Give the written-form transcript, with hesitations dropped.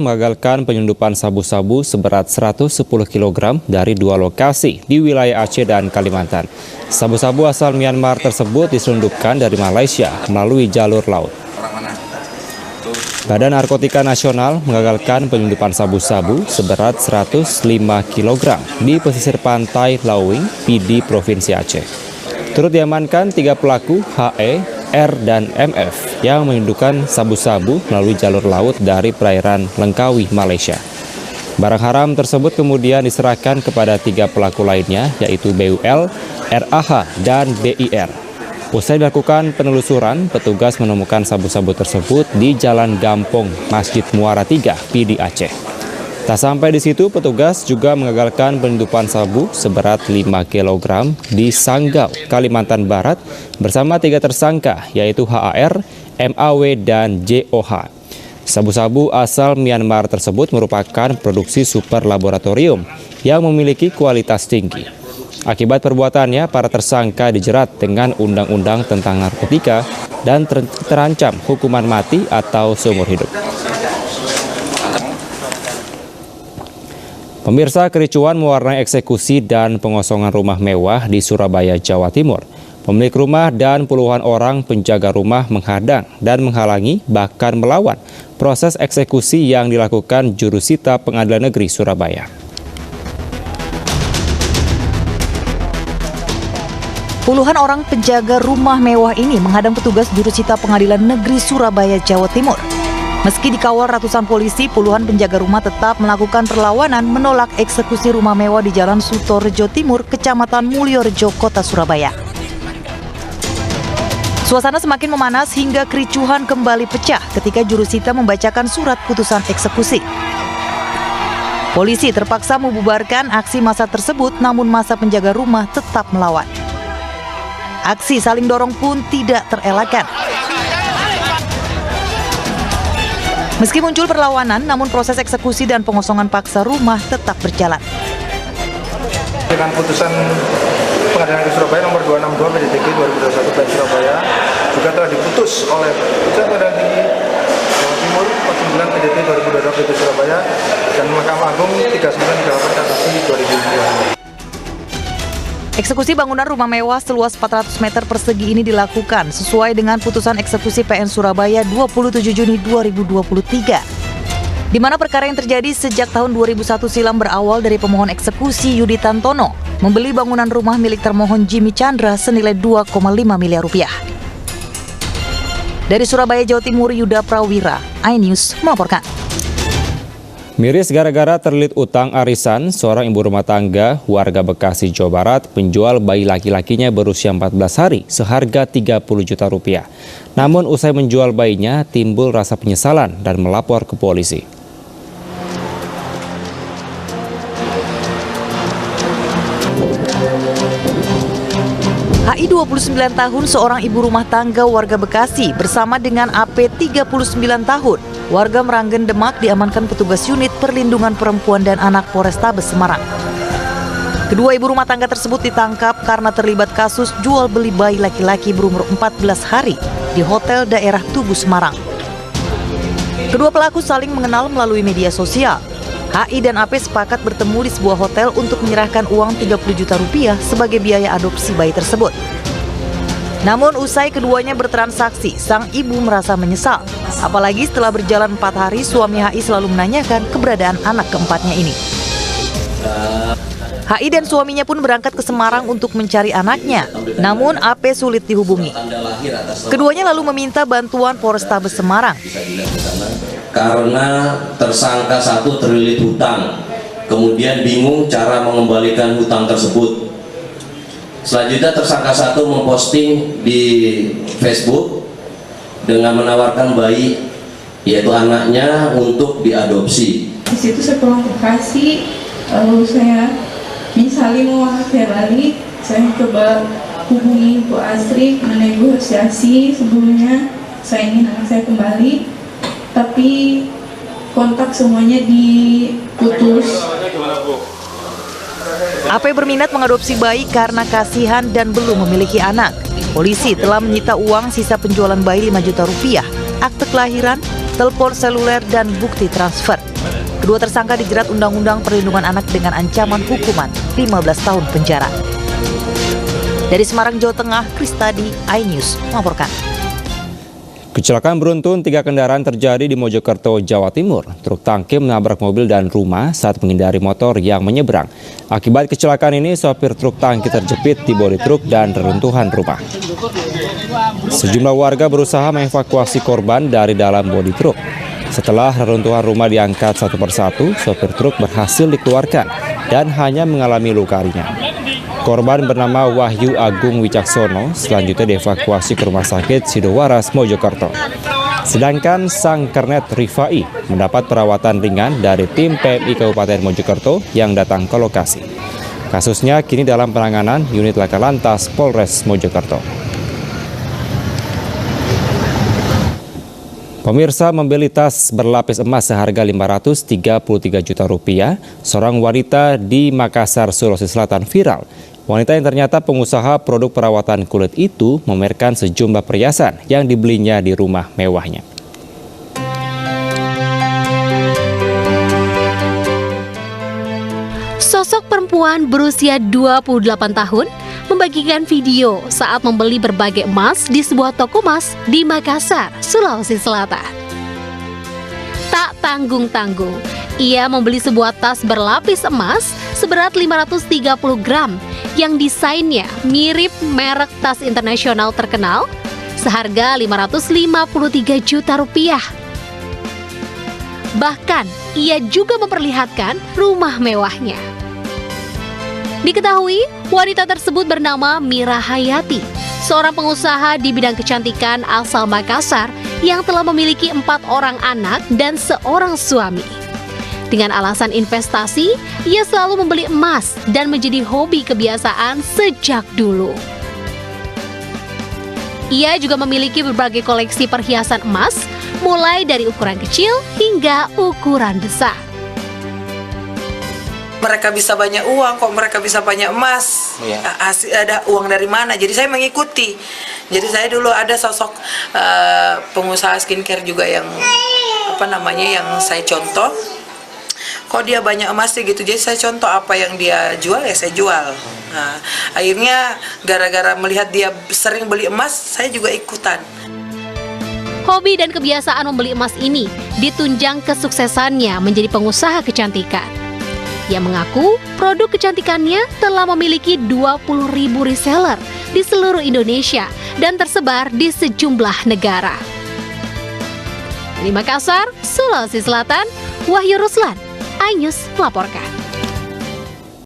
Mengagalkan penyelundupan sabu-sabu seberat 110 kg dari dua lokasi di wilayah Aceh dan Kalimantan. Sabu-sabu asal Myanmar tersebut diselundupkan dari Malaysia melalui jalur laut. Badan Narkotika Nasional mengagalkan penyelundupan sabu-sabu seberat 105 kg di pesisir pantai Lawing, Pidi, Provinsi Aceh. Turut diamankan 3 pelaku HE, R, dan MF yang menyelundupkan sabu-sabu melalui jalur laut dari perairan Langkawi, Malaysia. Barang haram tersebut kemudian diserahkan kepada 3 pelaku lainnya, yaitu BUL, RAH, dan BIR. Usai dilakukan penelusuran, petugas menemukan sabu-sabu tersebut di Jalan Gampong, Masjid Muara 3, Pidi, Aceh. Tak sampai di situ, petugas juga mengagalkan penyelundupan sabu seberat 5 kg di Sanggau, Kalimantan Barat bersama 3 tersangka, yaitu HAR, MAW, dan JOH. Sabu-sabu asal Myanmar tersebut merupakan produksi super laboratorium yang memiliki kualitas tinggi. Akibat perbuatannya, para tersangka dijerat dengan Undang-Undang tentang Narkotika dan terancam hukuman mati atau seumur hidup. Pemirsa, kericuan mewarnai eksekusi dan pengosongan rumah mewah di Surabaya, Jawa Timur. Pemilik rumah dan puluhan orang penjaga rumah menghadang dan menghalangi, bahkan melawan proses eksekusi yang dilakukan Jurusita Pengadilan Negeri Surabaya. Puluhan orang penjaga rumah mewah ini menghadang petugas Jurusita Pengadilan Negeri Surabaya, Jawa Timur. Meski dikawal ratusan polisi, puluhan penjaga rumah tetap melakukan perlawanan menolak eksekusi rumah mewah di Jalan Sutorejo Timur, Kecamatan Mulyorejo, Kota Surabaya. Suasana semakin memanas hingga kericuhan kembali pecah ketika Jurusita membacakan surat putusan eksekusi. Polisi terpaksa membubarkan aksi massa tersebut, namun massa penjaga rumah tetap melawan. Aksi saling dorong pun tidak terelakkan. Meski muncul perlawanan, namun proses eksekusi dan pengosongan paksa rumah tetap berjalan. Dengan putusan Pengadilan Negeri Surabaya nomor 262 PDTK 2021 PN Surabaya juga telah diputus oleh Putusan Pengadilan Tinggi Jawa Timur 49 PDT 2022 PN Surabaya dan Mahkamah Agung 3938 Kasasi 2002. Eksekusi bangunan rumah mewah seluas 400 meter persegi ini dilakukan sesuai dengan putusan eksekusi PN Surabaya 27 Juni 2023. Di mana perkara yang terjadi sejak tahun 2001 silam berawal dari pemohon eksekusi Yudi Tantono membeli bangunan rumah milik termohon Jimmy Chandra senilai 2,5 miliar rupiah. Dari Surabaya, Jawa Timur, Yuda Prawira, iNews melaporkan. Miris gara-gara terlilit utang arisan, seorang ibu rumah tangga warga Bekasi, Jawa Barat penjual bayi laki-lakinya berusia 14 hari seharga 30 juta rupiah. Namun usai menjual bayinya timbul rasa penyesalan dan melapor ke polisi. HI 29 tahun seorang ibu rumah tangga warga Bekasi bersama dengan AP 39 tahun warga Meranggen, Demak diamankan petugas unit perlindungan perempuan dan anak Polrestabes Semarang. Kedua ibu rumah tangga tersebut ditangkap karena terlibat kasus jual beli bayi laki-laki berumur 14 hari di hotel daerah Tugu, Semarang. Kedua pelaku saling mengenal melalui media sosial. HI dan AP sepakat bertemu di sebuah hotel untuk menyerahkan uang 30 juta rupiah sebagai biaya adopsi bayi tersebut. Namun usai keduanya bertransaksi, sang ibu merasa menyesal. Apalagi setelah berjalan 4 hari, suami HI selalu menanyakan keberadaan anak keempatnya ini. HI dan suaminya pun berangkat ke Semarang untuk mencari anaknya. Namun AP sulit dihubungi. Keduanya lalu meminta bantuan Polrestabes Semarang. Karena tersangka satu terlilit hutang, kemudian bingung cara mengembalikan hutang tersebut. Selanjutnya tersangka satu memposting di Facebook dengan menawarkan bayi, yaitu anaknya, untuk diadopsi. Di situ saya pulang ke Bekasi, lalu saya menyesali mau saya balik. Saya coba hubungi Bu Asri, menegosiasi sebelumnya saya ingin anak saya kembali, tapi kontak semuanya diputus. AP berminat mengadopsi bayi karena kasihan dan belum memiliki anak. Polisi telah menyita uang sisa penjualan bayi 5 juta rupiah, akte kelahiran, telepon seluler, dan bukti transfer. Kedua tersangka dijerat Undang-Undang Perlindungan Anak dengan ancaman hukuman 15 tahun penjara. Dari Semarang, Jawa Tengah, Kristadi, iNews melaporkan. Kecelakaan beruntun 3 kendaraan terjadi di Mojokerto, Jawa Timur. Truk tangki menabrak mobil dan rumah saat menghindari motor yang menyeberang. Akibat kecelakaan ini, sopir truk tangki terjepit di bodi truk dan reruntuhan rumah. Sejumlah warga berusaha mengevakuasi korban dari dalam bodi truk. Setelah reruntuhan rumah diangkat satu persatu, sopir truk berhasil dikeluarkan dan hanya mengalami luka ringan. Korban bernama Wahyu Agung Wicaksono selanjutnya dievakuasi ke Rumah Sakit Sidowaras, Mojokerto. Sedangkan sang kernet Rifai mendapat perawatan ringan dari tim PMI Kabupaten Mojokerto yang datang ke lokasi. Kasusnya kini dalam penanganan unit Laka Lantas Polres Mojokerto. Pemirsa, membeli tas berlapis emas seharga Rp533 juta. Seorang wanita di Makassar, Sulawesi Selatan viral. Wanita yang ternyata pengusaha produk perawatan kulit itu memamerkan sejumlah perhiasan yang dibelinya di rumah mewahnya. Sosok perempuan berusia 28 tahun membagikan video saat membeli berbagai emas di sebuah toko emas di Makassar, Sulawesi Selatan. Tak tanggung-tanggung, ia membeli sebuah tas berlapis emas seberat 530 gram yang desainnya mirip merek tas internasional terkenal seharga Rp553 juta. Bahkan, ia juga memperlihatkan rumah mewahnya. Diketahui, wanita tersebut bernama Mira Hayati, seorang pengusaha di bidang kecantikan asal Makassar yang telah memiliki 4 orang anak dan seorang suami. Dengan alasan investasi, ia selalu membeli emas dan menjadi hobi kebiasaan sejak dulu. Ia juga memiliki berbagai koleksi perhiasan emas, mulai dari ukuran kecil hingga ukuran besar. Mereka bisa banyak uang, kok mereka bisa banyak emas, ada uang dari mana? Jadi saya mengikuti. Jadi saya dulu ada sosok pengusaha skincare juga yang yang saya contoh. Kok dia banyak emas sih gitu? Jadi saya contoh apa yang dia jual ya saya jual. Nah, akhirnya gara-gara melihat dia sering beli emas, saya juga ikutan. Hobi dan kebiasaan membeli emas ini ditunjang kesuksesannya menjadi pengusaha kecantikan. Ia mengaku produk kecantikannya telah memiliki 20.000 reseller di seluruh Indonesia dan tersebar di sejumlah negara. Dari Makassar, Sulawesi Selatan, Wahyu Ruslan, iNews melaporkan.